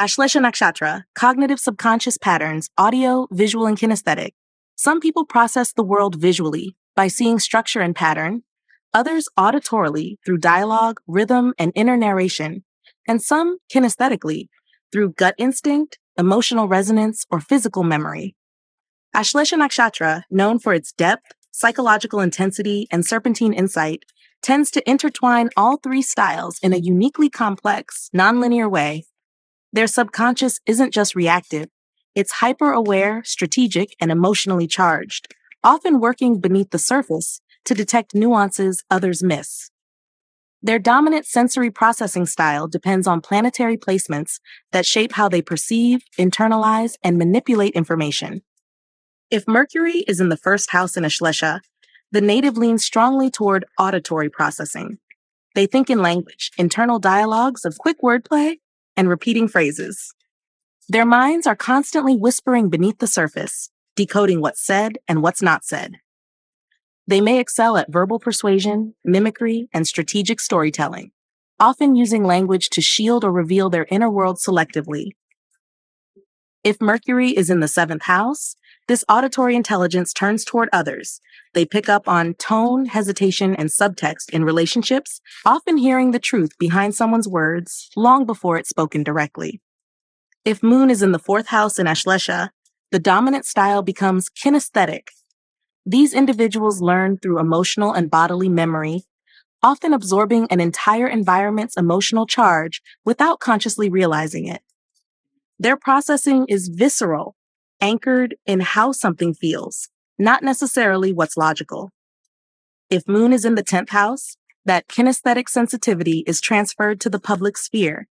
Ashlesha Nakshatra, cognitive subconscious patterns, audio, visual, and kinesthetic. Some people process the world visually by seeing structure and pattern, others auditorily through dialogue, rhythm, and inner narration, and some kinesthetically through gut instinct, emotional resonance, or physical memory. Ashlesha Nakshatra, known for its depth, psychological intensity, and serpentine insight, tends to intertwine all three styles in a uniquely complex, nonlinear way. Their subconscious isn't just reactive, it's hyper-aware, strategic, and emotionally charged, often working beneath the surface to detect nuances others miss. Their dominant sensory processing style depends on planetary placements that shape how they perceive, internalize, and manipulate information. If Mercury is in the first house in Ashlesha, the native leans strongly toward auditory processing. They think in language, internal dialogues of quick wordplay, and repeating phrases. Their minds are constantly whispering beneath the surface, decoding what's said and what's not said. They may excel at verbal persuasion, mimicry, and strategic storytelling, often using language to shield or reveal their inner world selectively. If Mercury is in the seventh house, this auditory intelligence turns toward others. They pick up on tone, hesitation, and subtext in relationships, often hearing the truth behind someone's words long before it's spoken directly. If Moon is in the fourth house in Ashlesha, the dominant style becomes kinesthetic. These individuals learn through emotional and bodily memory, often absorbing an entire environment's emotional charge without consciously realizing it. Their processing is visceral, anchored in how something feels, not necessarily what's logical. If Moon is in the 10th house, that kinesthetic sensitivity is transferred to the public sphere.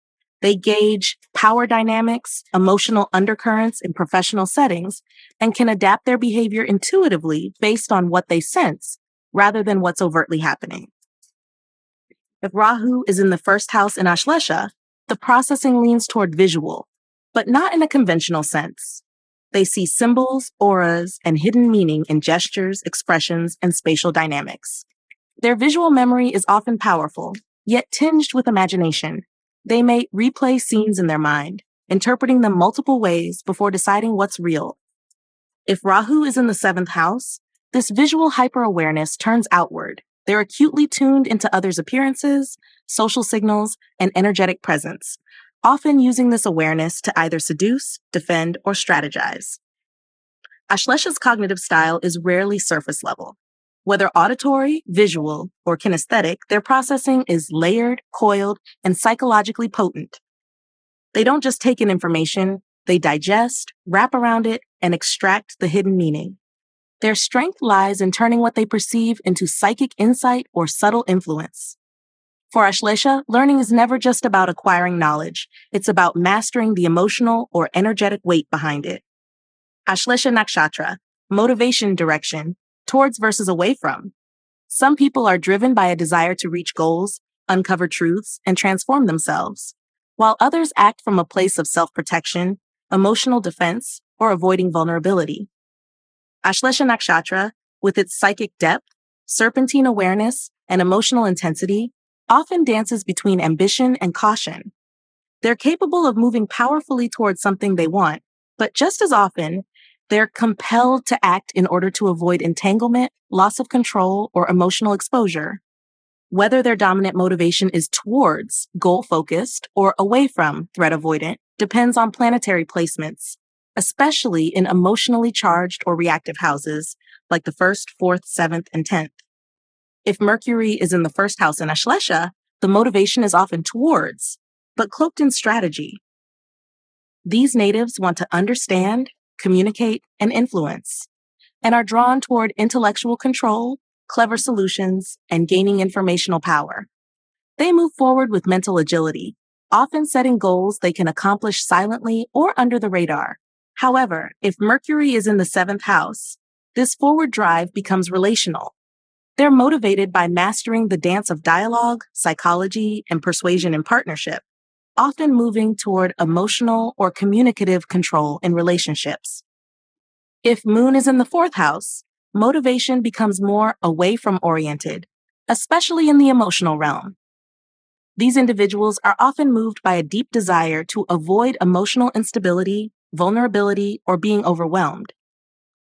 They gauge power dynamics, emotional undercurrents in professional settings, and can adapt their behavior intuitively based on what they sense, rather than what's overtly happening. If Rahu is in the first house in Ashlesha, the processing leans toward visual, but not in a conventional sense. They see symbols, auras, and hidden meaning in gestures, expressions, and spatial dynamics. Their visual memory is often powerful, yet tinged with imagination. They may replay scenes in their mind, interpreting them multiple ways before deciding what's real. If Rahu is in the seventh house, this visual hyper-awareness turns outward. They're acutely tuned into others' appearances, social signals, and energetic presence, often using this awareness to either seduce, defend, or strategize. Ashlesha's cognitive style is rarely surface level. Whether auditory, visual, or kinesthetic, their processing is layered, coiled, and psychologically potent. They don't just take in information, they digest, wrap around it, and extract the hidden meaning. Their strength lies in turning what they perceive into psychic insight or subtle influence. For Ashlesha, learning is never just about acquiring knowledge. It's about mastering the emotional or energetic weight behind it. Ashlesha Nakshatra, motivation direction, towards versus away from. Some people are driven by a desire to reach goals, uncover truths, and transform themselves, while others act from a place of self-protection, emotional defense, or avoiding vulnerability. Ashlesha Nakshatra, with its psychic depth, serpentine awareness, and emotional intensity, often dances between ambition and caution. They're capable of moving powerfully towards something they want, but just as often, they're compelled to act in order to avoid entanglement, loss of control, or emotional exposure. Whether their dominant motivation is towards, goal-focused, or away from, threat-avoidant, depends on planetary placements, especially in emotionally charged or reactive houses like the 1st, 4th, 7th, and 10th. If Mercury is in the first house in Ashlesha, the motivation is often towards, but cloaked in strategy. These natives want to understand, communicate, and influence, and are drawn toward intellectual control, clever solutions, and gaining informational power. They move forward with mental agility, often setting goals they can accomplish silently or under the radar. However, if Mercury is in the 7th house, this forward drive becomes relational. They're motivated by mastering the dance of dialogue, psychology, and persuasion in partnership, often moving toward emotional or communicative control in relationships. If Moon is in the 4th house, motivation becomes more away from oriented, especially in the emotional realm. These individuals are often moved by a deep desire to avoid emotional instability, vulnerability, or being overwhelmed.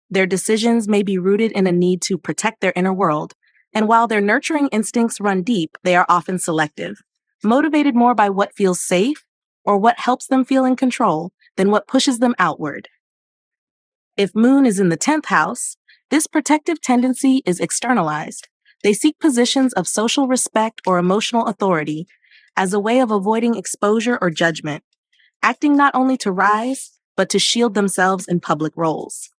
Their decisions may be rooted in a need to protect their inner world, and while their nurturing instincts run deep, they are often selective, motivated more by what feels safe or what helps them feel in control than what pushes them outward. If Moon is in the 10th house, this protective tendency is externalized. They seek positions of social respect or emotional authority as a way of avoiding exposure or judgment, acting not only to rise, but to shield themselves in public roles.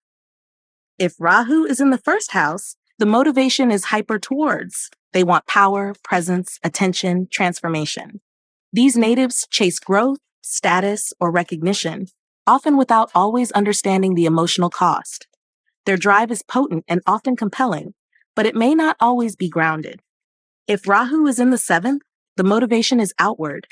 If Rahu is in the 1st house, the motivation is hyper towards. They want power, presence, attention, transformation. These natives chase growth, status, or recognition, often without always understanding the emotional cost. Their drive is potent and often compelling, but it may not always be grounded. If Rahu is in the 7th, the motivation is outward.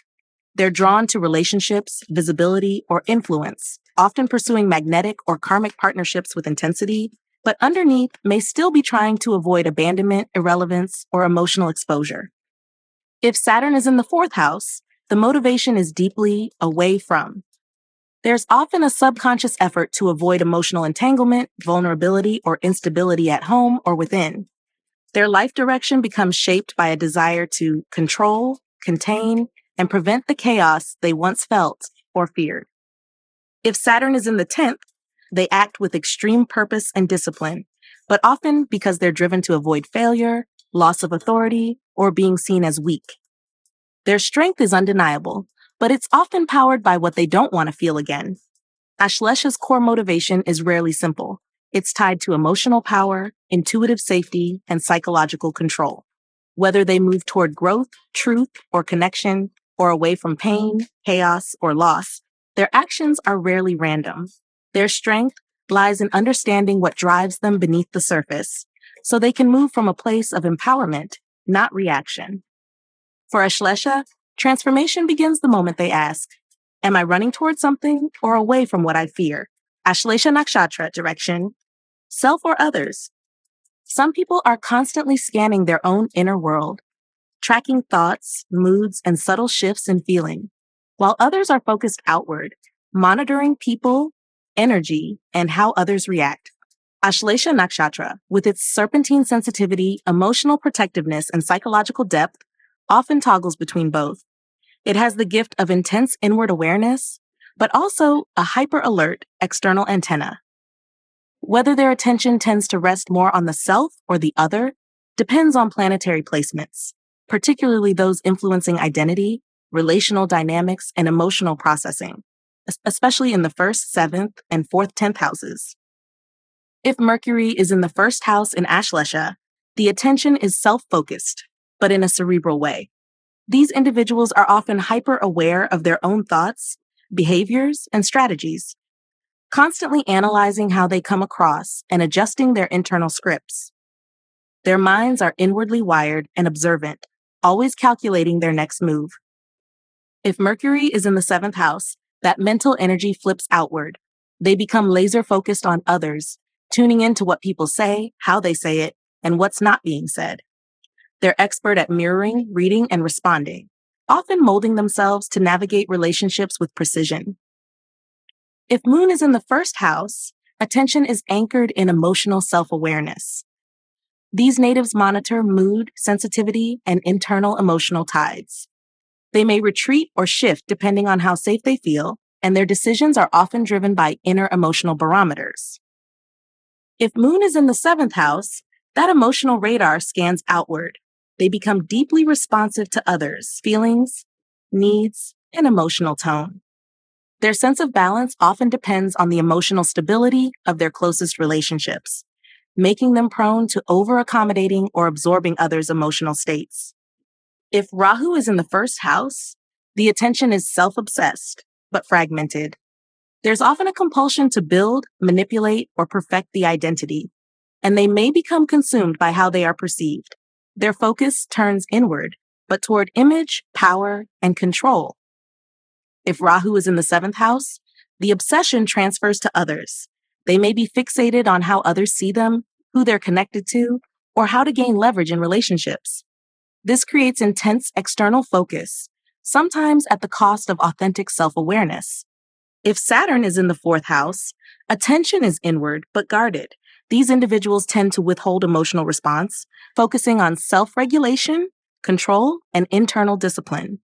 They're drawn to relationships, visibility, or influence, often pursuing magnetic or karmic partnerships with intensity, but underneath may still be trying to avoid abandonment, irrelevance, or emotional exposure. If Saturn is in the 4th house, the motivation is deeply away from. There's often a subconscious effort to avoid emotional entanglement, vulnerability, or instability at home or within. Their life direction becomes shaped by a desire to control, contain, and prevent the chaos they once felt or feared. If Saturn is in the 10th, they act with extreme purpose and discipline, but often because they're driven to avoid failure, loss of authority, or being seen as weak. Their strength is undeniable, but it's often powered by what they don't want to feel again. Ashlesha's core motivation is rarely simple. It's tied to emotional power, intuitive safety, and psychological control. Whether they move toward growth, truth, or connection, or away from pain, chaos, or loss, their actions are rarely random. Their strength lies in understanding what drives them beneath the surface, so they can move from a place of empowerment, not reaction. For Ashlesha, transformation begins the moment they ask, am I running towards something or away from what I fear? Ashlesha Nakshatra direction, self or others. Some people are constantly scanning their own inner world, tracking thoughts, moods, and subtle shifts in feeling, while others are focused outward, monitoring people, energy, and how others react. Ashlesha Nakshatra, with its serpentine sensitivity, emotional protectiveness, and psychological depth, often toggles between both. It has the gift of intense inward awareness, but also a hyper-alert external antenna. Whether their attention tends to rest more on the self or the other depends on planetary placements, particularly those influencing identity, relational dynamics, and emotional processing, especially in the 1st, 7th, and 4th, 10th houses. If Mercury is in the 1st house in Ashlesha, the attention is self-focused, but in a cerebral way. These individuals are often hyper-aware of their own thoughts, behaviors, and strategies, constantly analyzing how they come across and adjusting their internal scripts. Their minds are inwardly wired and observant, always calculating their next move. If Mercury is in the 7th house, that mental energy flips outward. They become laser-focused on others, tuning into what people say, how they say it, and what's not being said. They're expert at mirroring, reading, and responding, often molding themselves to navigate relationships with precision. If Moon is in the 1st house, attention is anchored in emotional self-awareness. These natives monitor mood, sensitivity, and internal emotional tides. They may retreat or shift depending on how safe they feel, and their decisions are often driven by inner emotional barometers. If Moon is in the 7th house, that emotional radar scans outward. They become deeply responsive to others' feelings, needs, and emotional tone. Their sense of balance often depends on the emotional stability of their closest relationships, making them prone to over-accommodating or absorbing others' emotional states. If Rahu is in the 1st house, the attention is self-obsessed, but fragmented. There's often a compulsion to build, manipulate, or perfect the identity, and they may become consumed by how they are perceived. Their focus turns inward, but toward image, power, and control. If Rahu is in the 7th house, the obsession transfers to others. They may be fixated on how others see them, who they're connected to, or how to gain leverage in relationships. This creates intense external focus, sometimes at the cost of authentic self-awareness. If Saturn is in the fourth house, attention is inward but guarded. These individuals tend to withhold emotional response, focusing on self-regulation, control, and internal discipline.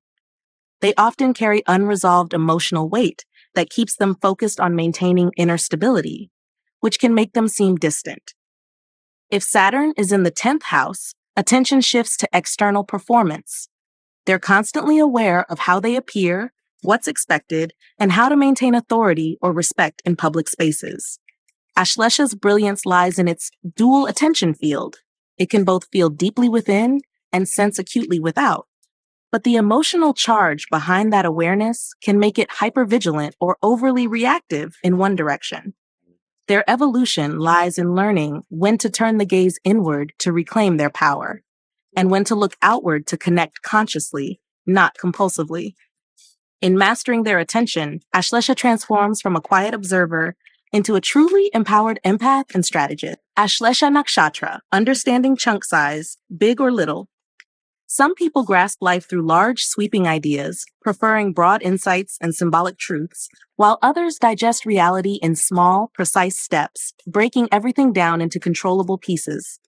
They often carry unresolved emotional weight that keeps them focused on maintaining inner stability, which can make them seem distant. If Saturn is in the 10th house, attention shifts to external performance. They're constantly aware of how they appear, what's expected, and how to maintain authority or respect in public spaces. Ashlesha's brilliance lies in its dual attention field. It can both feel deeply within and sense acutely without. But the emotional charge behind that awareness can make it hypervigilant or overly reactive in one direction. Their evolution lies in learning when to turn the gaze inward to reclaim their power, and when to look outward to connect consciously, not compulsively. In mastering their attention, Ashlesha transforms from a quiet observer into a truly empowered empath and strategist. Ashlesha Nakshatra, understanding chunk size, big or little. Some people grasp life through large, sweeping ideas, preferring broad insights and symbolic truths, while others digest reality in small, precise steps, breaking everything down into controllable pieces.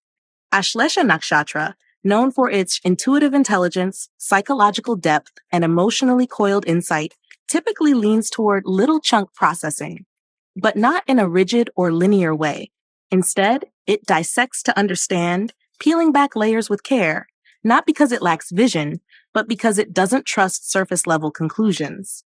Ashlesha Nakshatra, known for its intuitive intelligence, psychological depth, and emotionally coiled insight, typically leans toward little chunk processing, but not in a rigid or linear way. Instead, it dissects to understand, peeling back layers with care, not because it lacks vision, but because it doesn't trust surface-level conclusions.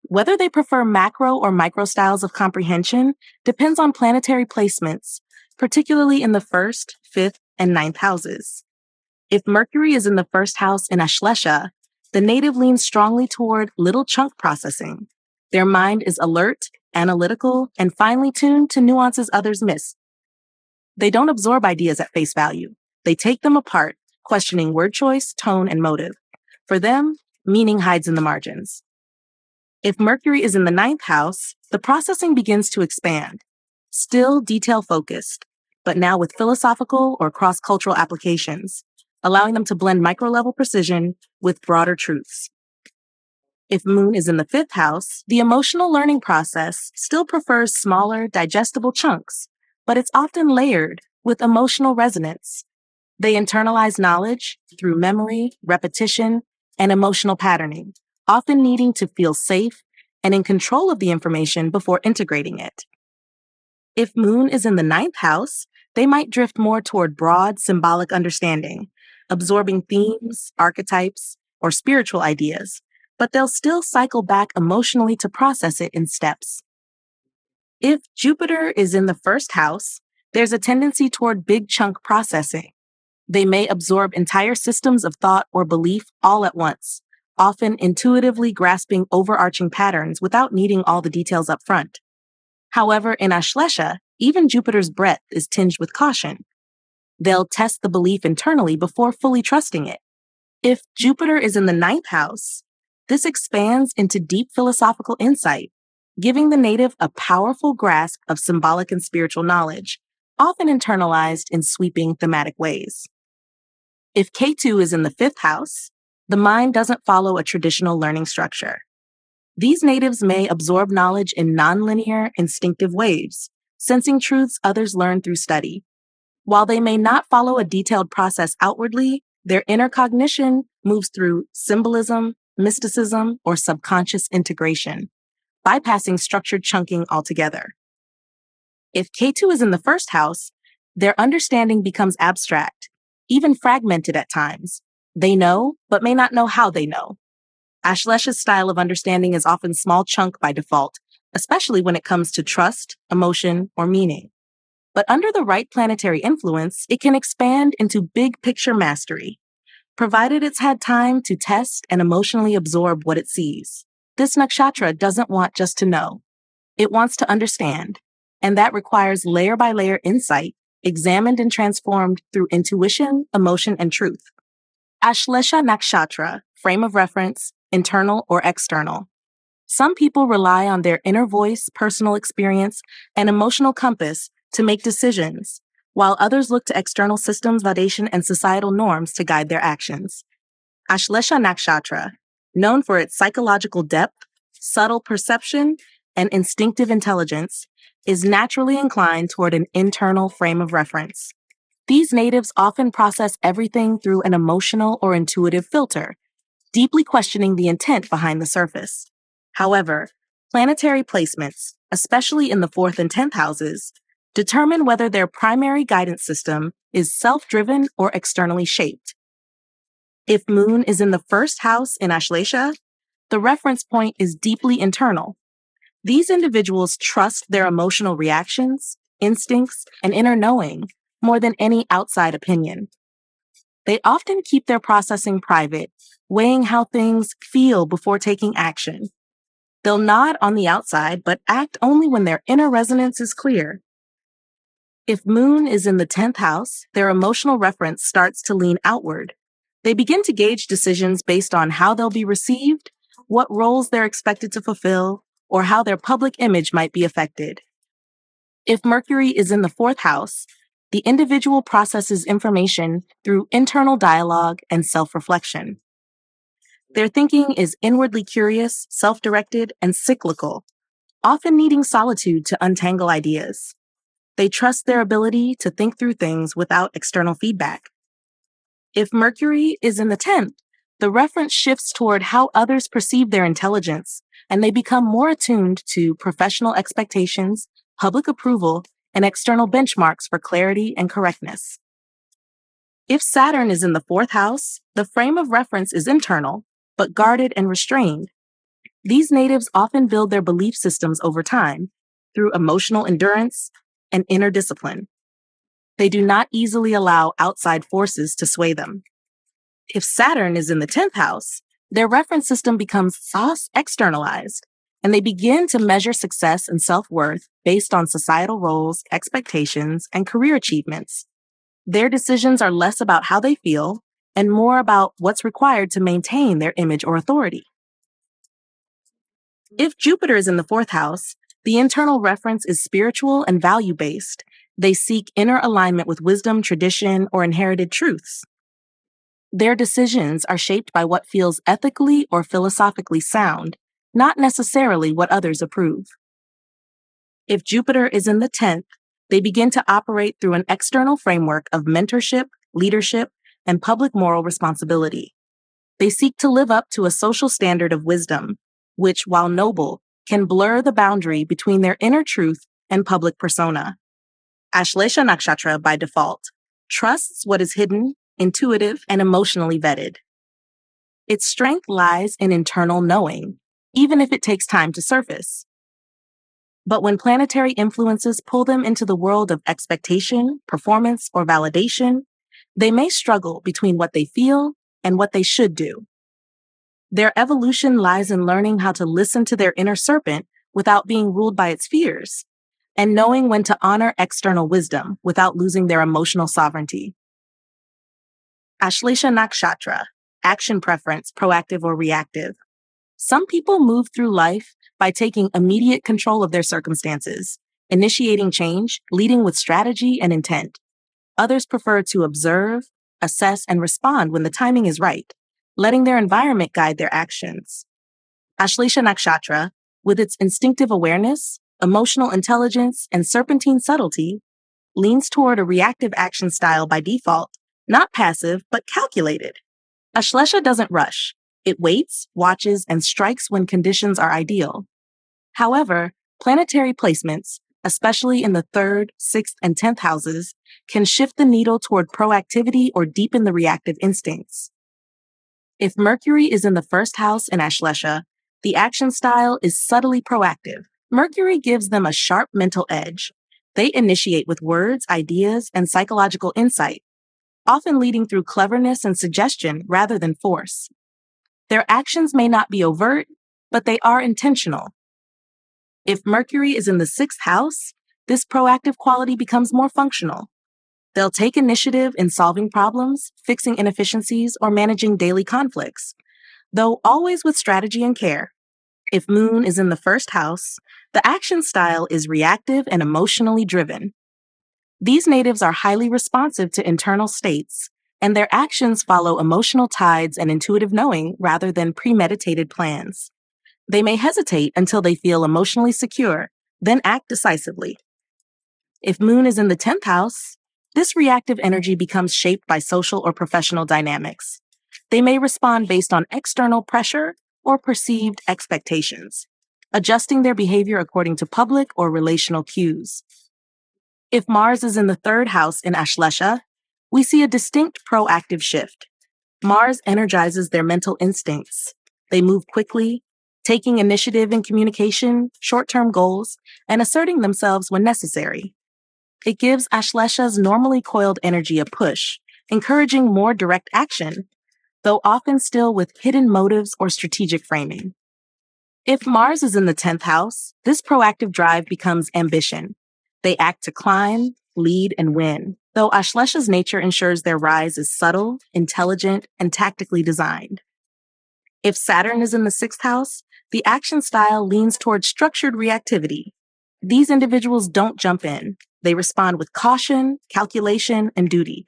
Whether they prefer macro or micro styles of comprehension depends on planetary placements, particularly in the first, fifth, and ninth houses. If Mercury is in the first house in Ashlesha, the native leans strongly toward little chunk processing. Their mind is alert, analytical, and finely tuned to nuances others miss. They don't absorb ideas at face value. They take them apart, questioning word choice, tone, and motive. For them, meaning hides in the margins. If Mercury is in the ninth house, the processing begins to expand, still detail-focused, but now with philosophical or cross-cultural applications, allowing them to blend micro-level precision with broader truths. If Moon is in the fifth house, the emotional learning process still prefers smaller, digestible chunks, but it's often layered with emotional resonance. They internalize knowledge through memory, repetition, and emotional patterning, often needing to feel safe and in control of the information before integrating it. If Moon is in the ninth house, they might drift more toward broad, symbolic understanding, absorbing themes, archetypes, or spiritual ideas, but they'll still cycle back emotionally to process it in steps. If Jupiter is in the first house, there's a tendency toward big chunk processing. They may absorb entire systems of thought or belief all at once, often intuitively grasping overarching patterns without needing all the details up front. However, in Ashlesha, even Jupiter's breadth is tinged with caution. They'll test the belief internally before fully trusting it. If Jupiter is in the ninth house, this expands into deep philosophical insight, giving the native a powerful grasp of symbolic and spiritual knowledge, often internalized in sweeping thematic ways. If K2 is in the fifth house, the mind doesn't follow a traditional learning structure. These natives may absorb knowledge in nonlinear, instinctive waves, sensing truths others learn through study. While they may not follow a detailed process outwardly, their inner cognition moves through symbolism, mysticism, or subconscious integration, bypassing structured chunking altogether. If K2 is in the first house, their understanding becomes abstract, even fragmented at times. They know, but may not know how they know. Ashlesha's style of understanding is often small chunk by default, especially when it comes to trust, emotion, or meaning. But under the right planetary influence, it can expand into big picture mastery, provided it's had time to test and emotionally absorb what it sees. This nakshatra doesn't want just to know. It wants to understand, and that requires layer by layer insight, examined and transformed through intuition, emotion, and truth. Ashlesha Nakshatra, frame of reference, internal or external. Some people rely on their inner voice, personal experience, and emotional compass to make decisions, while others look to external systems, validation, and societal norms to guide their actions. Ashlesha Nakshatra, known for its psychological depth, subtle perception, and instinctive intelligence, is naturally inclined toward an internal frame of reference. These natives often process everything through an emotional or intuitive filter, deeply questioning the intent behind the surface. However, planetary placements, especially in the 4th and 10th houses, determine whether their primary guidance system is self-driven or externally shaped. If Moon is in the 1st house in Ashlesha, the reference point is deeply internal. These individuals trust their emotional reactions, instincts, and inner knowing more than any outside opinion. They often keep their processing private, weighing how things feel before taking action. They'll nod on the outside, but act only when their inner resonance is clear. If Moon is in the 10th house, their emotional reference starts to lean outward. They begin to gauge decisions based on how they'll be received, what roles they're expected to fulfill, or how their public image might be affected. If Mercury is in the 4th house, the individual processes information through internal dialogue and self-reflection. Their thinking is inwardly curious, self-directed, and cyclical, often needing solitude to untangle ideas. They trust their ability to think through things without external feedback. If Mercury is in the 10th, the reference shifts toward how others perceive their intelligence, and they become more attuned to professional expectations, public approval, and external benchmarks for clarity and correctness. If Saturn is in the 4th house, the frame of reference is internal, but guarded and restrained. These natives often build their belief systems over time through emotional endurance and inner discipline. They do not easily allow outside forces to sway them. If Saturn is in the 10th house, their reference system becomes externalized, and they begin to measure success and self-worth based on societal roles, expectations, and career achievements. Their decisions are less about how they feel and more about what's required to maintain their image or authority. If Jupiter is in the 4th house, the internal reference is spiritual and value-based. They seek inner alignment with wisdom, tradition, or inherited truths. Their decisions are shaped by what feels ethically or philosophically sound, not necessarily what others approve. If Jupiter is in the 10th, they begin to operate through an external framework of mentorship, leadership, and public moral responsibility. They seek to live up to a social standard of wisdom, which, while noble, can blur the boundary between their inner truth and public persona. Ashlesha Nakshatra, by default, trusts what is hidden, intuitive, and emotionally vetted. Its strength lies in internal knowing, even if it takes time to surface. But when planetary influences pull them into the world of expectation, performance, or validation, they may struggle between what they feel and what they should do. Their evolution lies in learning how to listen to their inner serpent without being ruled by its fears, and knowing when to honor external wisdom without losing their emotional sovereignty. Ashlesha Nakshatra, action preference, proactive or reactive. Some people move through life by taking immediate control of their circumstances, initiating change, leading with strategy and intent. Others prefer to observe, assess, and respond when the timing is right, letting their environment guide their actions. Ashlesha Nakshatra, with its instinctive awareness, emotional intelligence, and serpentine subtlety, leans toward a reactive action style by default, not passive, but calculated. Ashlesha doesn't rush. It waits, watches, and strikes when conditions are ideal. However, planetary placements, especially in the 3rd, 6th, and 10th houses, can shift the needle toward proactivity or deepen the reactive instincts. If Mercury is in the 1st house in Ashlesha, the action style is subtly proactive. Mercury gives them a sharp mental edge. They initiate with words, ideas, and psychological insight, often leading through cleverness and suggestion rather than force. Their actions may not be overt, but they are intentional. If Mercury is in the 6th house, this proactive quality becomes more functional. They'll take initiative in solving problems, fixing inefficiencies, or managing daily conflicts, though always with strategy and care. If Moon is in the 1st house, the action style is reactive and emotionally driven. These natives are highly responsive to internal states and their actions follow emotional tides and intuitive knowing rather than premeditated plans. They may hesitate until they feel emotionally secure, then act decisively. If Moon is in the 10th house, this reactive energy becomes shaped by social or professional dynamics. They may respond based on external pressure or perceived expectations, adjusting their behavior according to public or relational cues. If Mars is in the 3rd house in Ashlesha, we see a distinct proactive shift. Mars energizes their mental instincts. They move quickly, taking initiative in communication, short-term goals, and asserting themselves when necessary. It gives Ashlesha's normally coiled energy a push, encouraging more direct action, though often still with hidden motives or strategic framing. If Mars is in the 10th house, this proactive drive becomes ambition. They act to climb, lead, and win, though Ashlesha's nature ensures their rise is subtle, intelligent, and tactically designed. If Saturn is in the 6th house, the action style leans toward structured reactivity. These individuals don't jump in. They respond with caution, calculation, and duty.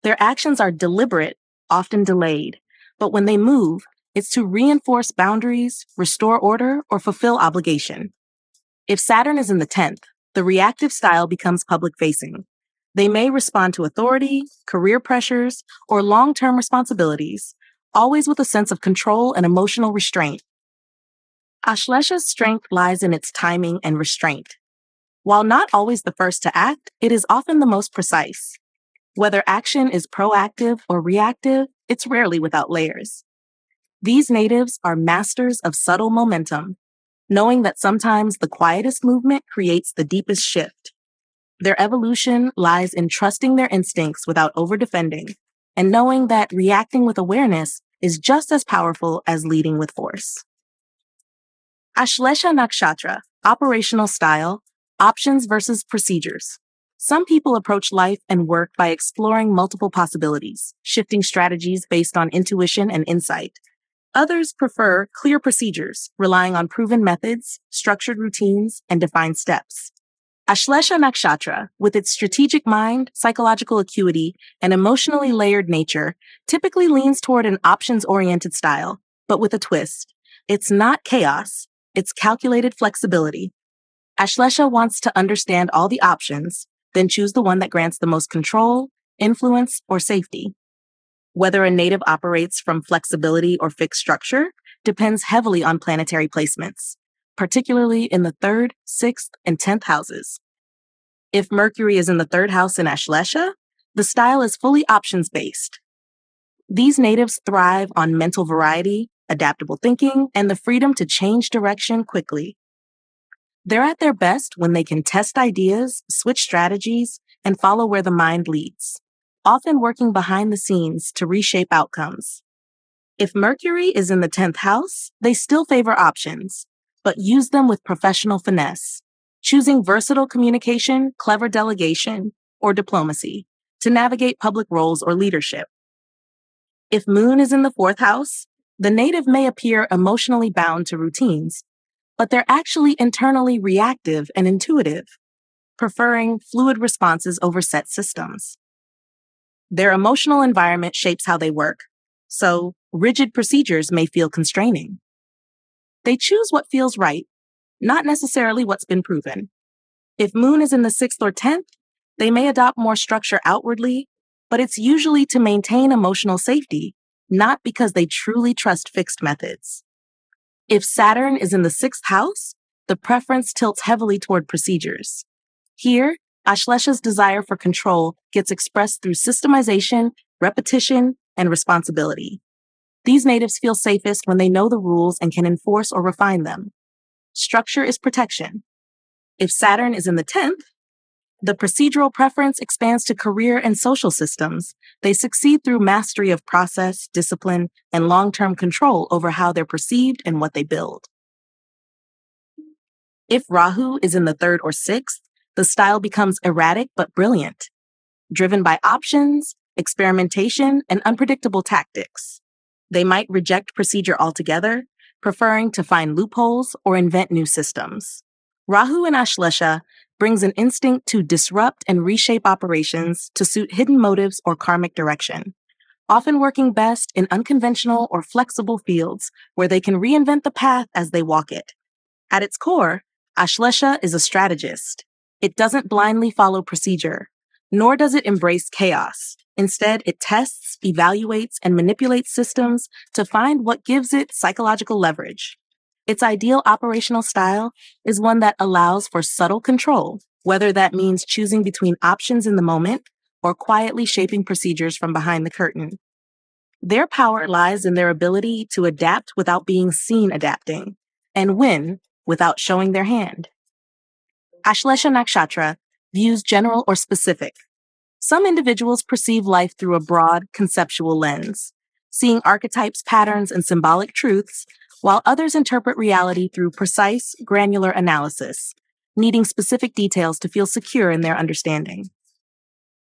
Their actions are deliberate, often delayed, but when they move, it's to reinforce boundaries, restore order, or fulfill obligation. If Saturn is in the 10th, the reactive style becomes public-facing. They may respond to authority, career pressures, or long-term responsibilities, always with a sense of control and emotional restraint. Ashlesha's strength lies in its timing and restraint. While not always the first to act, it is often the most precise. Whether action is proactive or reactive, it's rarely without layers. These natives are masters of subtle momentum, knowing that sometimes the quietest movement creates the deepest shift. Their evolution lies in trusting their instincts without over-defending, and knowing that reacting with awareness is just as powerful as leading with force. Ashlesha Nakshatra, operational style, options versus procedures. Some people approach life and work by exploring multiple possibilities, shifting strategies based on intuition and insight. Others prefer clear procedures, relying on proven methods, structured routines, and defined steps. Ashlesha Nakshatra, with its strategic mind, psychological acuity, and emotionally layered nature, typically leans toward an options-oriented style, but with a twist. It's not chaos, it's calculated flexibility. Ashlesha wants to understand all the options, then choose the one that grants the most control, influence, or safety. Whether a native operates from flexibility or fixed structure depends heavily on planetary placements, particularly in the 3rd, 6th, and 10th houses. If Mercury is in the 3rd house in Ashlesha, the style is fully options-based. These natives thrive on mental variety, adaptable thinking, and the freedom to change direction quickly. They're at their best when they can test ideas, switch strategies, and follow where the mind leads, often working behind the scenes to reshape outcomes. If Mercury is in the 10th house, they still favor options, but use them with professional finesse, choosing versatile communication, clever delegation, or diplomacy to navigate public roles or leadership. If Moon is in the 4th house, the native may appear emotionally bound to routines, but they're actually internally reactive and intuitive, preferring fluid responses over set systems. Their emotional environment shapes how they work, so rigid procedures may feel constraining. They choose what feels right, not necessarily what's been proven. If Moon is in the 6th or 10th, they may adopt more structure outwardly, but it's usually to maintain emotional safety, not because they truly trust fixed methods. If Saturn is in the 6th house, the preference tilts heavily toward procedures. Here, Ashlesha's desire for control gets expressed through systemization, repetition, and responsibility. These natives feel safest when they know the rules and can enforce or refine them. Structure is protection. If Saturn is in the 10th, the procedural preference expands to career and social systems. They succeed through mastery of process, discipline, and long-term control over how they're perceived and what they build. If Rahu is in the 3rd or 6th, the style becomes erratic but brilliant, driven by options, experimentation, and unpredictable tactics. They might reject procedure altogether, preferring to find loopholes or invent new systems. Rahu in Ashlesha brings an instinct to disrupt and reshape operations to suit hidden motives or karmic direction. often working best in unconventional or flexible fields where they can reinvent the path as they walk it. At its core, Ashlesha is a strategist. It doesn't blindly follow procedure, nor does it embrace chaos. Instead, it tests, evaluates, and manipulates systems to find what gives it psychological leverage. Its ideal operational style is one that allows for subtle control, whether that means choosing between options in the moment or quietly shaping procedures from behind the curtain. Their power lies in their ability to adapt without being seen adapting, and win without showing their hand. Ashlesha Nakshatra views general or specific. Some individuals perceive life through a broad, conceptual lens, seeing archetypes, patterns, and symbolic truths, while others interpret reality through precise, granular analysis, needing specific details to feel secure in their understanding.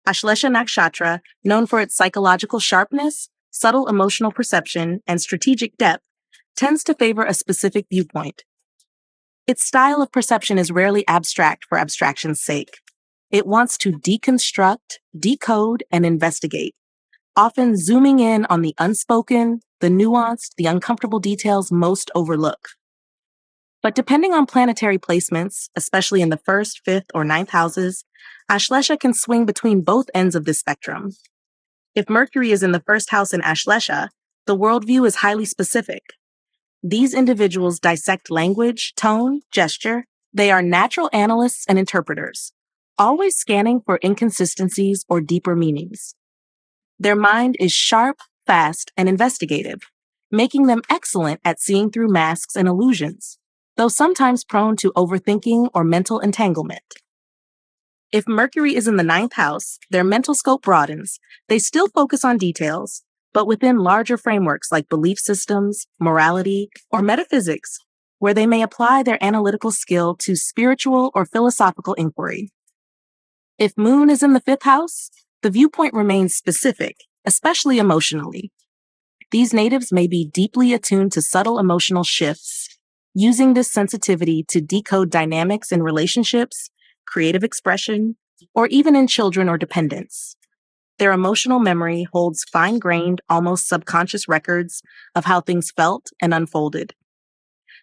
Ashlesha Nakshatra, known for its psychological sharpness, subtle emotional perception, and strategic depth, tends to favor a specific viewpoint. Its style of perception is rarely abstract for abstraction's sake. It wants to deconstruct, decode, and investigate, often zooming in on the unspoken, the nuanced, the uncomfortable details most overlook. But depending on planetary placements, especially in the first, fifth, or ninth houses, Ashlesha can swing between both ends of this spectrum. If Mercury is in the first house in Ashlesha, the worldview is highly specific. These individuals dissect language, tone, gesture. They are natural analysts and interpreters, always scanning for inconsistencies or deeper meanings. Their mind is sharp, fast, and investigative, making them excellent at seeing through masks and illusions, though sometimes prone to overthinking or mental entanglement. If Mercury is in the ninth house, their mental scope broadens. They still focus on details, but within larger frameworks like belief systems, morality, or metaphysics, where they may apply their analytical skill to spiritual or philosophical inquiry. If Moon is in the fifth house, the viewpoint remains specific, especially emotionally. These natives may be deeply attuned to subtle emotional shifts, using this sensitivity to decode dynamics in relationships, creative expression, or even in children or dependents. Their emotional memory holds fine-grained, almost subconscious records of how things felt and unfolded.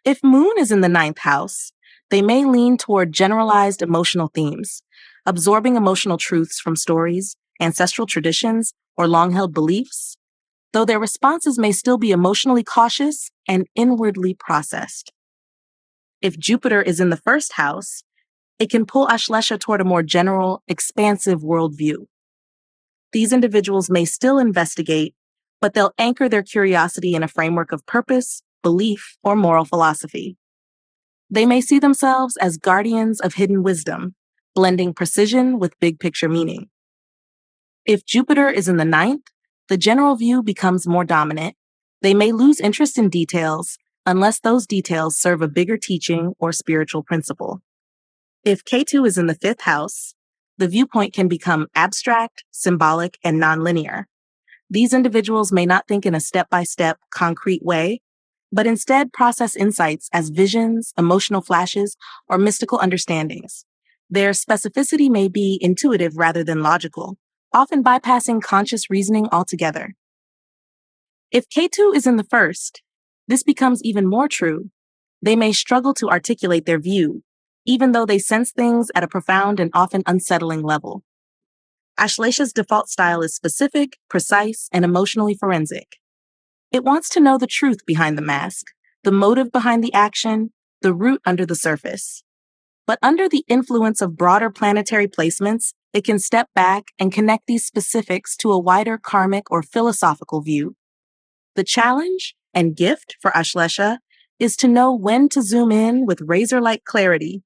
If Moon is in the ninth house, they may lean toward generalized emotional themes, absorbing emotional truths from stories, ancestral traditions, or long-held beliefs, though their responses may still be emotionally cautious and inwardly processed. If Jupiter is in the first house, it can pull Ashlesha toward a more general, expansive worldview. These individuals may still investigate, but they'll anchor their curiosity in a framework of purpose, belief, or moral philosophy. They may see themselves as guardians of hidden wisdom, blending precision with big picture meaning. If Jupiter is in the ninth, the general view becomes more dominant. They may lose interest in details unless those details serve a bigger teaching or spiritual principle. If K2 is in the fifth house, the viewpoint can become abstract, symbolic, and nonlinear. These individuals may not think in a step-by-step, concrete way, but instead process insights as visions, emotional flashes, or mystical understandings. Their specificity may be intuitive rather than logical, often bypassing conscious reasoning altogether. If K2 is in the first, this becomes even more true. They may struggle to articulate their view, even though they sense things at a profound and often unsettling level. Ashlesha's default style is specific, precise, and emotionally forensic. It wants to know the truth behind the mask, the motive behind the action, the root under the surface. But under the influence of broader planetary placements, it can step back and connect these specifics to a wider karmic or philosophical view. The challenge and gift for Ashlesha is to know when to zoom in with razor-like clarity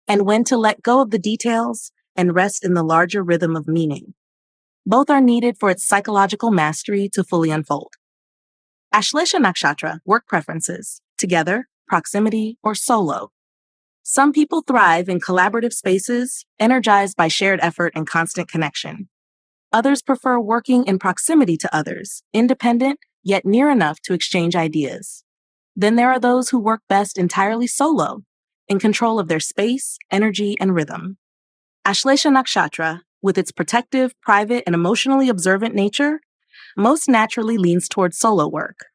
and when to let go of the details and rest in the larger rhythm of meaning. Both are needed for its psychological mastery to fully unfold. Ashlesha Nakshatra, work preferences, together, proximity, or solo. Some people thrive in collaborative spaces, energized by shared effort and constant connection. Others prefer working in proximity to others, independent, yet near enough to exchange ideas. Then there are those who work best entirely solo, in control of their space, energy, and rhythm. Ashlesha Nakshatra, with its protective, private, and emotionally observant nature, most naturally leans toward solo work.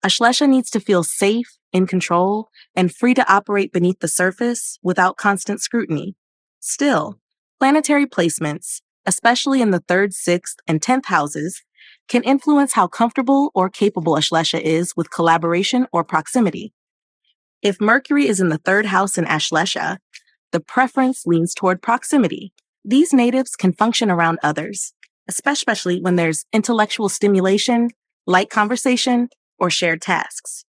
Ashlesha needs to feel safe, in control, and free to operate beneath the surface without constant scrutiny. Still, planetary placements, especially in the 3rd, 6th, and 10th houses, can influence how comfortable or capable Ashlesha is with collaboration or proximity. If Mercury is in the 3rd house in Ashlesha, the preference leans toward proximity. These natives can function around others, especially when there's intellectual stimulation, light conversation, or shared tasks.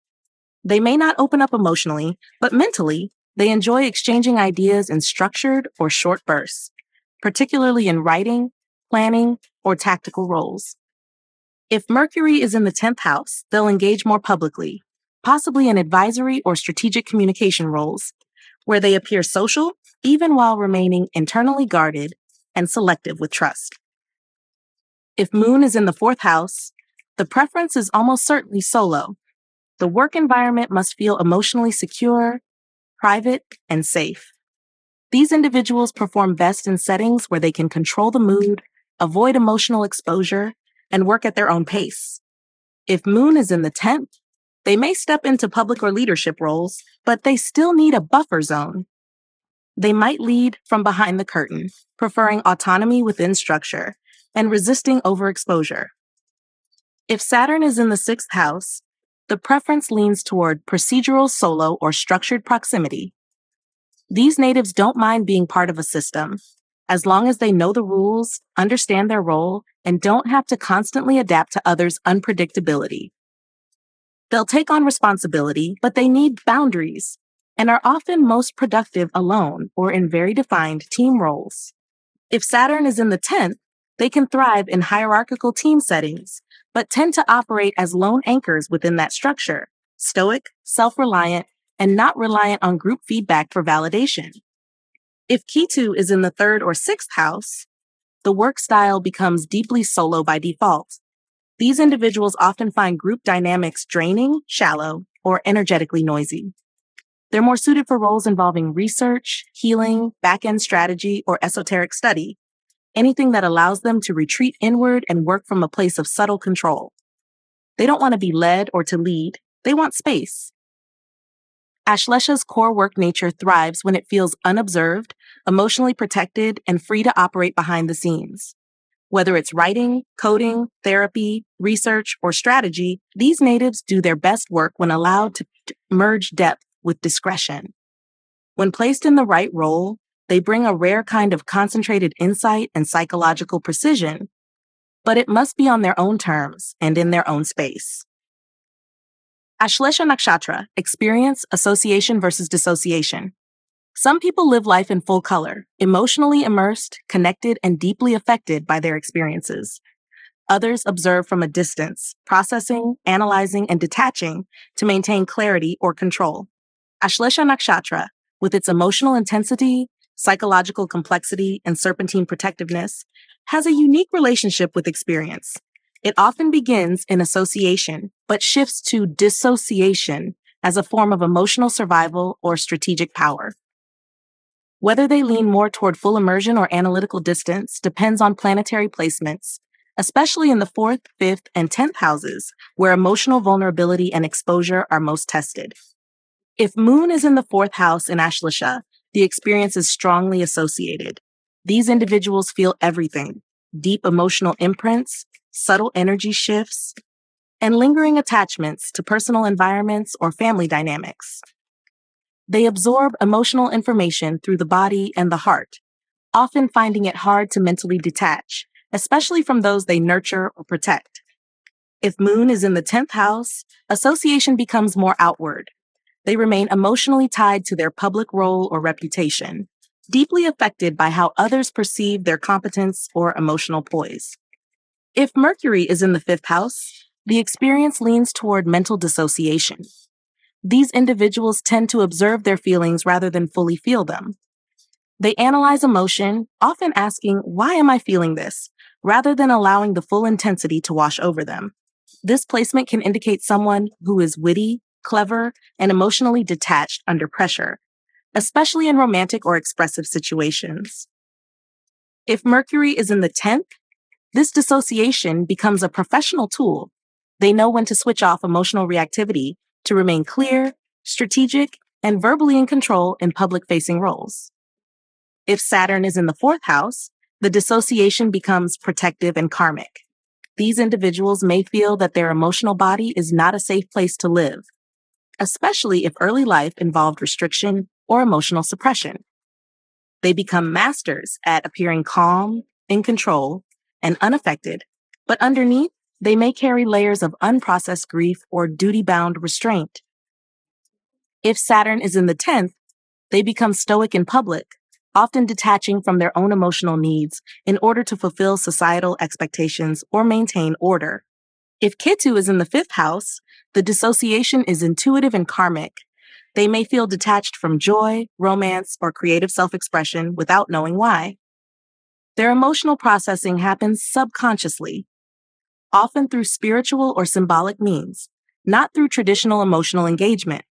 They may not open up emotionally, but mentally, they enjoy exchanging ideas in structured or short bursts, particularly in writing, planning, or tactical roles. If Mercury is in the 10th house, they'll engage more publicly, possibly in advisory or strategic communication roles, where they appear social even while remaining internally guarded and selective with trust. If Moon is in the 4th house, the preference is almost certainly solo. The work environment must feel emotionally secure, private, and safe. These individuals perform best in settings where they can control the mood, avoid emotional exposure, and work at their own pace. If Moon is in the 10th, they may step into public or leadership roles, but they still need a buffer zone. They might lead from behind the curtain, preferring autonomy within structure and resisting overexposure. If Saturn is in the 6th house, the preference leans toward procedural solo or structured proximity. These natives don't mind being part of a system, as long as they know the rules, understand their role, and don't have to constantly adapt to others' unpredictability. They'll take on responsibility, but they need boundaries and are often most productive alone or in very defined team roles. If Saturn is in the 10th, they can thrive in hierarchical team settings, but tend to operate as lone anchors within that structure, stoic, self-reliant, and not reliant on group feedback for validation. If Ketu is in the 3rd or 6th house, the work style becomes deeply solo by default. These individuals often find group dynamics draining, shallow, or energetically noisy. They're more suited for roles involving research, healing, back-end strategy, or esoteric study, anything that allows them to retreat inward and work from a place of subtle control. They don't want to be led or to lead, they want space. Ashlesha's core work nature thrives when it feels unobserved, emotionally protected, and free to operate behind the scenes. Whether it's writing, coding, therapy, research, or strategy, these natives do their best work when allowed to merge depth with discretion. When placed in the right role, they bring a rare kind of concentrated insight and psychological precision, but it must be on their own terms and in their own space. Ashlesha Nakshatra, experience, association versus dissociation. Some people live life in full color, emotionally immersed, connected, and deeply affected by their experiences. Others observe from a distance, processing, analyzing, and detaching to maintain clarity or control. Ashlesha Nakshatra, with its emotional intensity, psychological complexity, and serpentine protectiveness, has a unique relationship with experience. It often begins in association, but shifts to dissociation as a form of emotional survival or strategic power. Whether they lean more toward full immersion or analytical distance depends on planetary placements, especially in the 4th, 5th, and 10th houses, where emotional vulnerability and exposure are most tested. If Moon is in the 4th house in Ashlesha, the experience is strongly associated. These individuals feel everything: deep emotional imprints, subtle energy shifts, and lingering attachments to personal environments or family dynamics. They absorb emotional information through the body and the heart, often finding it hard to mentally detach, especially from those they nurture or protect. If Moon is in the 10th house, association becomes more outward. They remain emotionally tied to their public role or reputation, deeply affected by how others perceive their competence or emotional poise. If Mercury is in the 5th house, the experience leans toward mental dissociation. These individuals tend to observe their feelings rather than fully feel them. They analyze emotion, often asking, "Why am I feeling this?" rather than allowing the full intensity to wash over them. This placement can indicate someone who is witty, clever, and emotionally detached under pressure, especially in romantic or expressive situations. If Mercury is in the 10th, This dissociation becomes a professional tool. They know when to switch off emotional reactivity to remain clear, strategic, and verbally in control in public-facing roles. If Saturn is in the fourth house, the dissociation becomes protective and karmic. These individuals may feel that their emotional body is not a safe place to live, especially if early life involved restriction or emotional suppression. They become masters at appearing calm, in control, and unaffected, but underneath, they may carry layers of unprocessed grief or duty-bound restraint. If Saturn is in the 10th, they become stoic in public, often detaching from their own emotional needs in order to fulfill societal expectations or maintain order. If Ketu is in the 5th house, the dissociation is intuitive and karmic. They may feel detached from joy, romance, or creative self-expression without knowing why. Their emotional processing happens subconsciously, often through spiritual or symbolic means, not through traditional emotional engagement.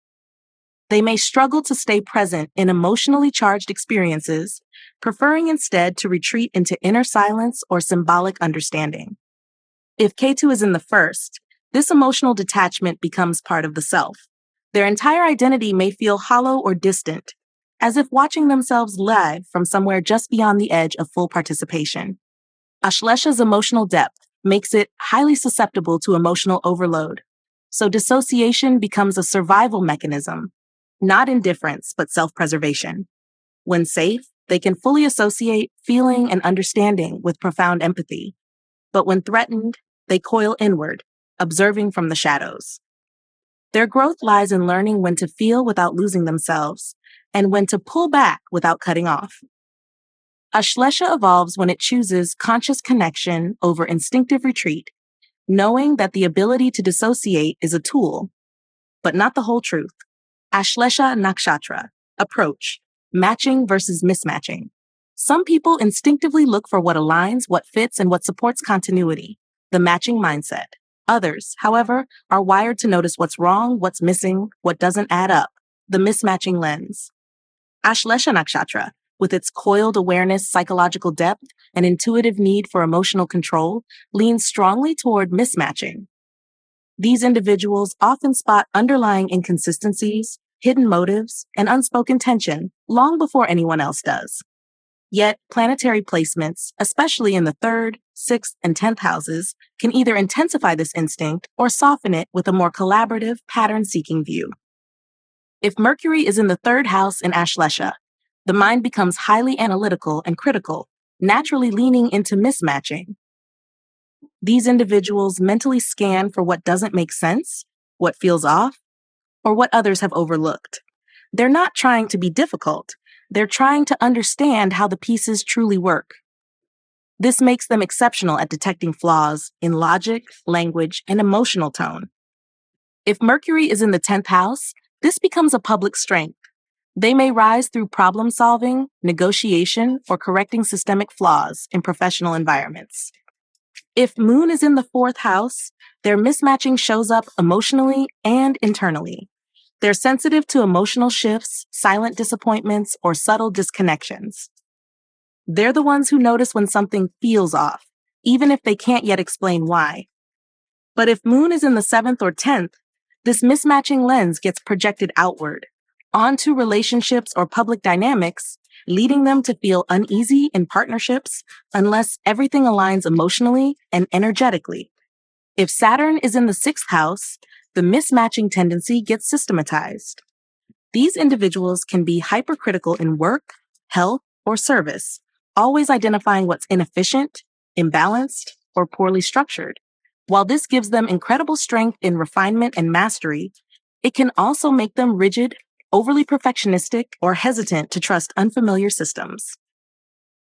They may struggle to stay present in emotionally charged experiences, preferring instead to retreat into inner silence or symbolic understanding. If Ketu is in the 1st, this emotional detachment becomes part of the self. Their entire identity may feel hollow or distant, as if watching themselves live from somewhere just beyond the edge of full participation. Ashlesha's emotional depth makes it highly susceptible to emotional overload, so dissociation becomes a survival mechanism, not indifference, but self-preservation. When safe, they can fully associate feeling and understanding with profound empathy. But when threatened, they coil inward, observing from the shadows. Their growth lies in learning when to feel without losing themselves, and when to pull back without cutting off. Ashlesha evolves when it chooses conscious connection over instinctive retreat, knowing that the ability to dissociate is a tool, but not the whole truth. Ashlesha Nakshatra, approach, matching versus mismatching. Some people instinctively look for what aligns, what fits, and what supports continuity, the matching mindset. Others, however, are wired to notice what's wrong, what's missing, what doesn't add up, the mismatching lens. Ashlesha Nakshatra, with its coiled awareness, psychological depth, and intuitive need for emotional control, leans strongly toward mismatching. These individuals often spot underlying inconsistencies, hidden motives, and unspoken tension long before anyone else does. Yet, planetary placements, especially in the 3rd, 6th, and 10th houses, can either intensify this instinct or soften it with a more collaborative, pattern-seeking view. If Mercury is in the 3rd house in Ashlesha, the mind becomes highly analytical and critical, naturally leaning into mismatching. These individuals mentally scan for what doesn't make sense, what feels off, or what others have overlooked. They're not trying to be difficult. They're trying to understand how the pieces truly work. This makes them exceptional at detecting flaws in logic, language, and emotional tone. If Mercury is in the 10th house, this becomes a public strength. They may rise through problem solving, negotiation, or correcting systemic flaws in professional environments. If Moon is in the 4th house, their mismatching shows up emotionally and internally. They're sensitive to emotional shifts, silent disappointments, or subtle disconnections. They're the ones who notice when something feels off, even if they can't yet explain why. But if Moon is in the 7th or 10th, this mismatching lens gets projected outward, onto relationships or public dynamics, leading them to feel uneasy in partnerships unless everything aligns emotionally and energetically. If Saturn is in the 6th house, the mismatching tendency gets systematized. These individuals can be hypercritical in work, health, or service, always identifying what's inefficient, imbalanced, or poorly structured. While this gives them incredible strength in refinement and mastery, it can also make them rigid, overly perfectionistic, or hesitant to trust unfamiliar systems.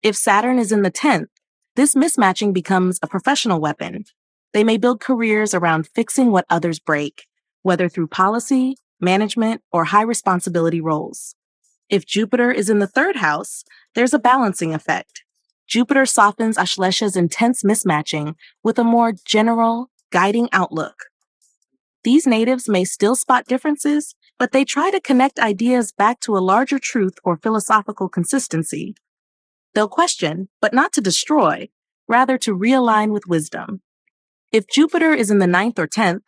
If Saturn is in the 10th, this mismatching becomes a professional weapon. They may build careers around fixing what others break, whether through policy, management, or high responsibility roles. If Jupiter is in the 3rd house, there's a balancing effect. Jupiter softens Ashlesha's intense mismatching with a more general, guiding outlook. These natives may still spot differences, but they try to connect ideas back to a larger truth or philosophical consistency. They'll question, but not to destroy, rather to realign with wisdom. If Jupiter is in the 9th or 10th,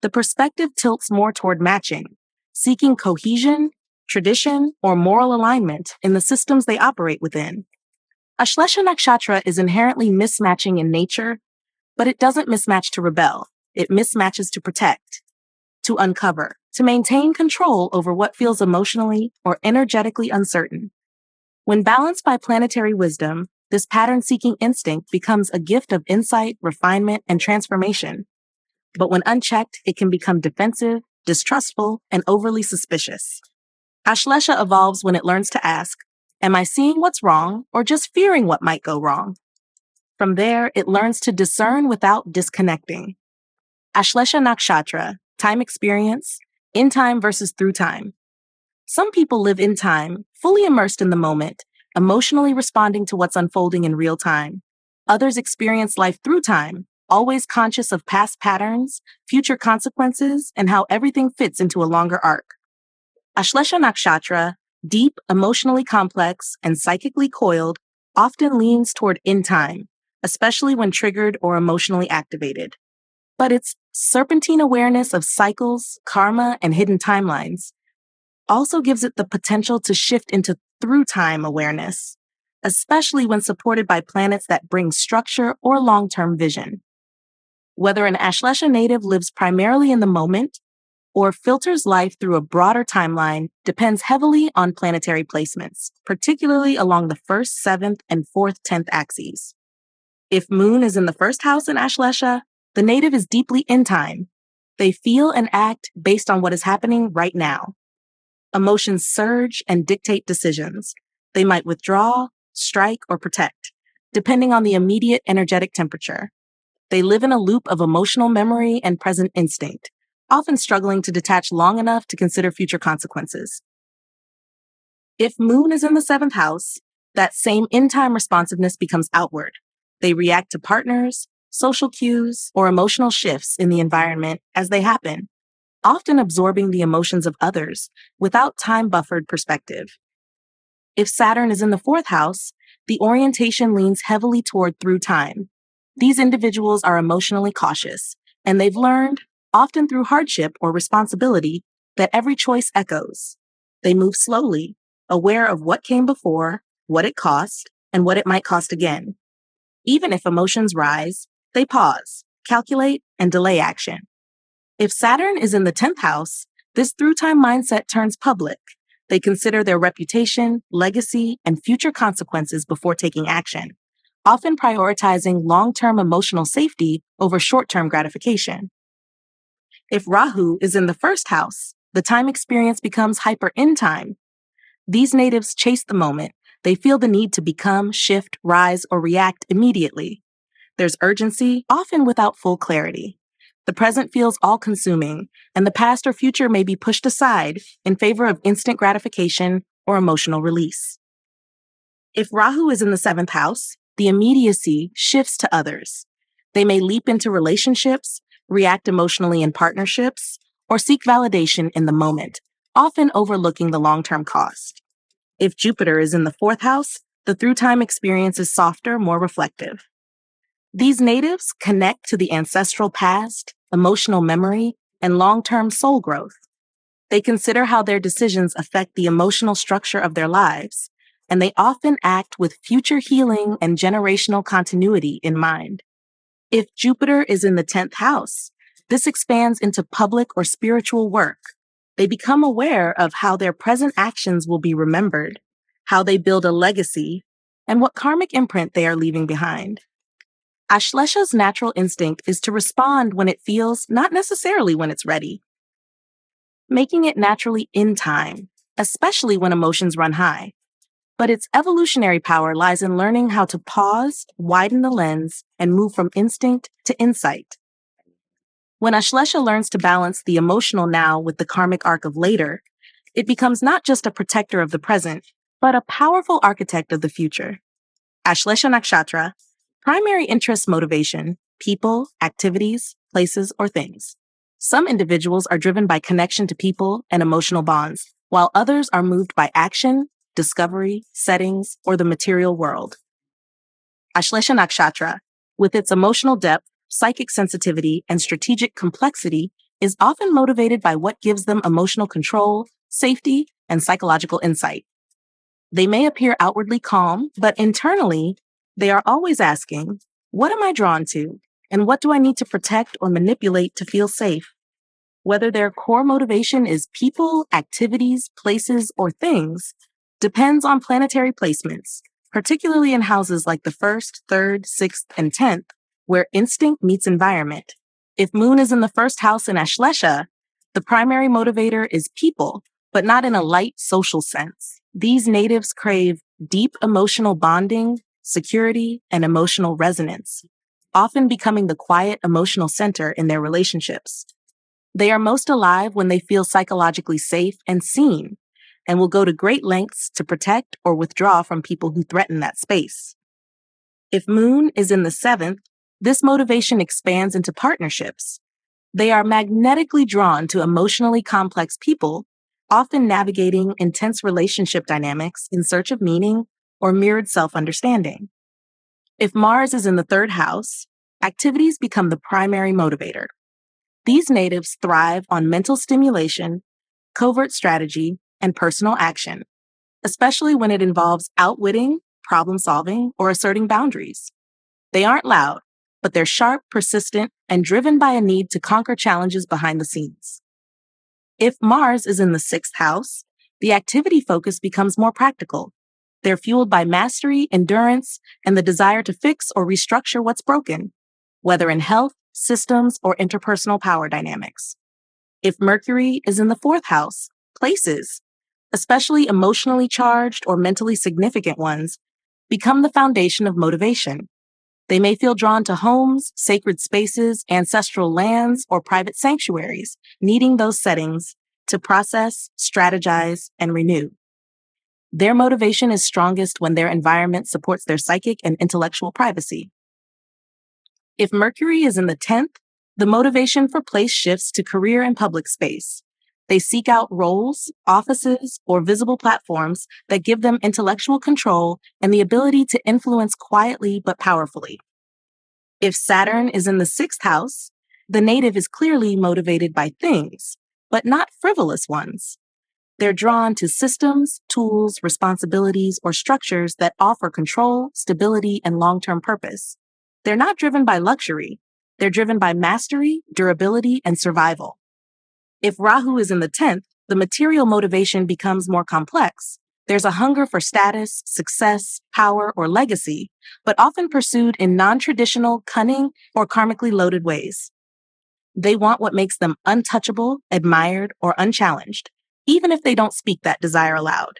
the perspective tilts more toward matching, seeking cohesion, tradition, or moral alignment in the systems they operate within. Ashlesha Nakshatra is inherently mismatching in nature, but it doesn't mismatch to rebel. It mismatches to protect, to uncover, to maintain control over what feels emotionally or energetically uncertain. When balanced by planetary wisdom, this pattern-seeking instinct becomes a gift of insight, refinement, and transformation. But when unchecked, it can become defensive, distrustful, and overly suspicious. Ashlesha evolves when it learns to ask, am I seeing what's wrong or just fearing what might go wrong? From there, it learns to discern without disconnecting. Ashlesha Nakshatra, time experience, in time versus through time. Some people live in time, fully immersed in the moment, emotionally responding to what's unfolding in real time. Others experience life through time, always conscious of past patterns, future consequences, and how everything fits into a longer arc. Ashlesha Nakshatra, deep, emotionally complex, and psychically coiled, often leans toward in time, especially when triggered or emotionally activated. But its serpentine awareness of cycles, karma, and hidden timelines also gives it the potential to shift into through-time awareness, especially when supported by planets that bring structure or long-term vision. Whether an Ashlesha native lives primarily in the moment or filters life through a broader timeline depends heavily on planetary placements, particularly along the 1st, 7th, and 4th, 10th axes. If Moon is in the 1st house in Ashlesha, the native is deeply in time. They feel and act based on what is happening right now. Emotions surge and dictate decisions. They might withdraw, strike, or protect, depending on the immediate energetic temperature. They live in a loop of emotional memory and present instinct, often struggling to detach long enough to consider future consequences. If Moon is in the 7th house, that same in-time responsiveness becomes outward. They react to partners, social cues, or emotional shifts in the environment as they happen, often absorbing the emotions of others without time-buffered perspective. If Saturn is in the 4th house, the orientation leans heavily toward through time. These individuals are emotionally cautious, and they've learned, often through hardship or responsibility, that every choice echoes. They move slowly, aware of what came before, what it cost, and what it might cost again. Even if emotions rise, they pause, calculate, and delay action. If Saturn is in the 10th house, this through-time mindset turns public. They consider their reputation, legacy, and future consequences before taking action, often prioritizing long-term emotional safety over short-term gratification. If Rahu is in the 1st house, the time experience becomes hyper in time. These natives chase the moment. They feel the need to become, shift, rise, or react immediately. There's urgency, often without full clarity. The present feels all-consuming, and the past or future may be pushed aside in favor of instant gratification or emotional release. If Rahu is in the 7th house, the immediacy shifts to others. They may leap into relationships, react emotionally in partnerships, or seek validation in the moment, often overlooking the long-term cost. If Jupiter is in the 4th house, the through-time experience is softer, more reflective. These natives connect to the ancestral past, emotional memory, and long-term soul growth. They consider how their decisions affect the emotional structure of their lives, and they often act with future healing and generational continuity in mind. If Jupiter is in the 10th house, this expands into public or spiritual work. They become aware of how their present actions will be remembered, how they build a legacy, and what karmic imprint they are leaving behind. Ashlesha's natural instinct is to respond when it feels, not necessarily when it's ready, making it naturally in time, especially when emotions run high. But its evolutionary power lies in learning how to pause, widen the lens, and move from instinct to insight. When Ashlesha learns to balance the emotional now with the karmic arc of later, it becomes not just a protector of the present, but a powerful architect of the future. Ashlesha Nakshatra, primary interest motivation, people, activities, places, or things. Some individuals are driven by connection to people and emotional bonds, while others are moved by action, discovery, settings, or the material world. Ashlesha Nakshatra, with its emotional depth, psychic sensitivity, and strategic complexity, is often motivated by what gives them emotional control, safety, and psychological insight. They may appear outwardly calm, but internally, they are always asking, what am I drawn to? And what do I need to protect or manipulate to feel safe? Whether their core motivation is people, activities, places, or things depends on planetary placements, particularly in houses like the 1st, 3rd, 6th, and 10th, where instinct meets environment. If Moon is in the 1st house in Ashlesha, the primary motivator is people, but not in a light social sense. These natives crave deep emotional bonding, security, and emotional resonance, often becoming the quiet emotional center in their relationships. They are most alive when they feel psychologically safe and seen, and will go to great lengths to protect or withdraw from people who threaten that space. If Moon is in the 7th, this motivation expands into partnerships. They are magnetically drawn to emotionally complex people, often navigating intense relationship dynamics in search of meaning or mirrored self-understanding. If Mars is in the 3rd house, activities become the primary motivator. These natives thrive on mental stimulation, covert strategy, and personal action, especially when it involves outwitting, problem solving, or asserting boundaries. They aren't loud, but they're sharp, persistent, and driven by a need to conquer challenges behind the scenes. If Mars is in the 6th house, the activity focus becomes more practical. They're fueled by mastery, endurance, and the desire to fix or restructure what's broken, whether in health, systems, or interpersonal power dynamics. If Mercury is in the 4th house, places, especially emotionally charged or mentally significant ones, become the foundation of motivation. They may feel drawn to homes, sacred spaces, ancestral lands, or private sanctuaries, needing those settings to process, strategize, and renew. Their motivation is strongest when their environment supports their psychic and intellectual privacy. If Mercury is in the 10th, the motivation for place shifts to career and public space. They seek out roles, offices, or visible platforms that give them intellectual control and the ability to influence quietly but powerfully. If Saturn is in the 6th house, the native is clearly motivated by things, but not frivolous ones. They're drawn to systems, tools, responsibilities, or structures that offer control, stability, and long-term purpose. They're not driven by luxury. They're driven by mastery, durability, and survival. If Rahu is in the 10th, the material motivation becomes more complex. There's a hunger for status, success, power, or legacy, but often pursued in non-traditional, cunning, or karmically loaded ways. They want what makes them untouchable, admired, or unchallenged, even if they don't speak that desire aloud.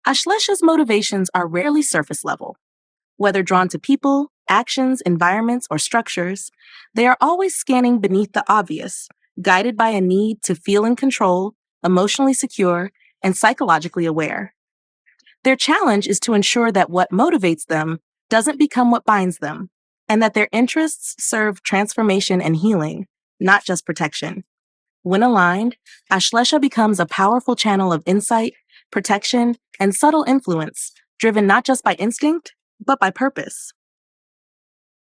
Ashlesha's motivations are rarely surface level. Whether drawn to people, actions, environments, or structures, they are always scanning beneath the obvious, guided by a need to feel in control, emotionally secure, and psychologically aware. Their challenge is to ensure that what motivates them doesn't become what binds them, and that their interests serve transformation and healing, not just protection. When aligned, Ashlesha becomes a powerful channel of insight, protection, and subtle influence, driven not just by instinct, but by purpose.